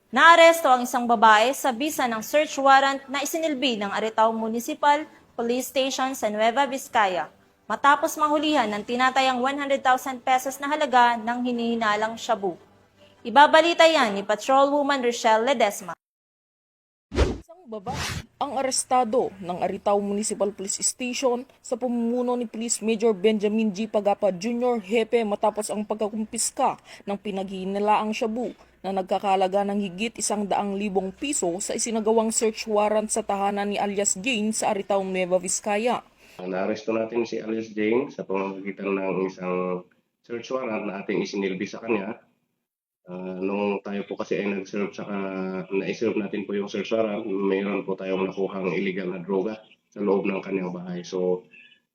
Naaresto ang isang babae sa bisa ng search warrant na isinilbi ng Aritao Municipal Police Station sa Nueva Vizcaya matapos mahulihan ng tinatayang 100,000 pesos na halaga ng hinihinalang shabu. Ibabalita yan ni Patrolwoman Rochelle Ledesma. Isang babae ang arestado ng Aritao Municipal Police Station sa pamumuno ni Police Major Benjamin G. Pagapa Jr. Hepe matapos ang pagkakumpiska ng pinaghihinalaang shabu na nagkakalaga ng higit 100,000 piso sa isinagawang search warrant sa tahanan ni alias Jane sa Aritao, Nueva Vizcaya. Naaresto natin si alias Jane sa pamamagitan ng isang search warrant na ating isinilbi sa kanya. Nung tayo po kasi ay na-serve natin po yung search warrant, mayroon po tayong nakuhang illegal na droga sa loob ng kanyang bahay. So,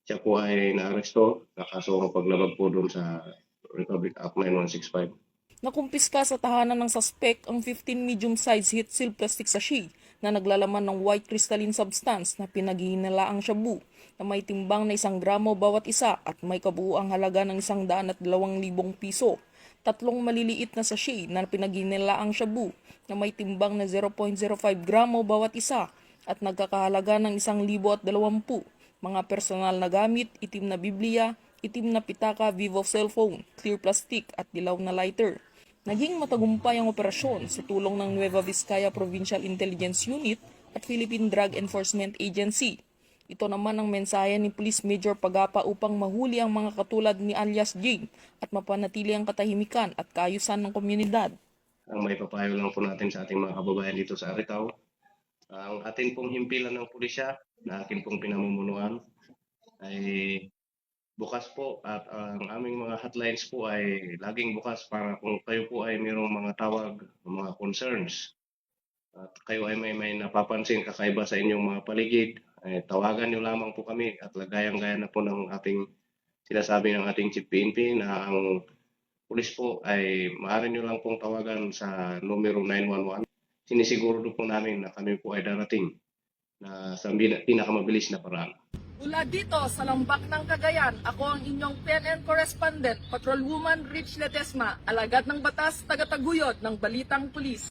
siya po ay naaresto, nakasong paglabag po doon sa Republic Act 9165. Nakumpiska sa tahanan ng suspect ang 15 medium-sized heat seal plastic sachet na naglalaman ng white crystalline substance na pinaghihinalaang shabu na may timbang na 1 gramo bawat isa at may kabuuang halaga ng 102,000 piso. 3 maliliit na sachet na pinaghihinalaang shabu na may timbang na 0.05 gramo bawat isa at nagkakahalaga ng 1,020. Mga personal na gamit, itim na Biblia, itim na pitaka, Vivo cellphone, clear plastic at dilaw na lighter. Naging matagumpay ang operasyon sa tulong ng Nueva Vizcaya Provincial Intelligence Unit at Philippine Drug Enforcement Agency. Ito naman ang mensahe ni Police Major Pagapa upang mahuli ang mga katulad ni alias Jane at mapanatili ang katahimikan at kaayusan ng komunidad. Ang may papayo lang po natin sa ating mga kababayan dito sa Aritao, ang ating pong himpilan ng pulisya na akin pong pinamumunuan ay bukas po at ang aming mga hotlines po ay laging bukas para kung kayo po ay mayroong mga tawag, mga concerns at kayo ay may napapansin kakaiba sa inyong mga paligid, ay tawagan niyo lamang po kami at lagayang-gaya na po ng ating sinasabi ng ating Chief PNP na ang pulis po ay maaari niyo lang pong tawagan sa numero 911. Sinisiguro po namin na kami po ay darating na sa pinakamabilis na paraan. Mula dito sa Lambak ng Cagayan, ako ang inyong PNN correspondent, Patrolwoman Rich Ledesma, alagad ng batas, tagataguyod ng Balitang Pulis.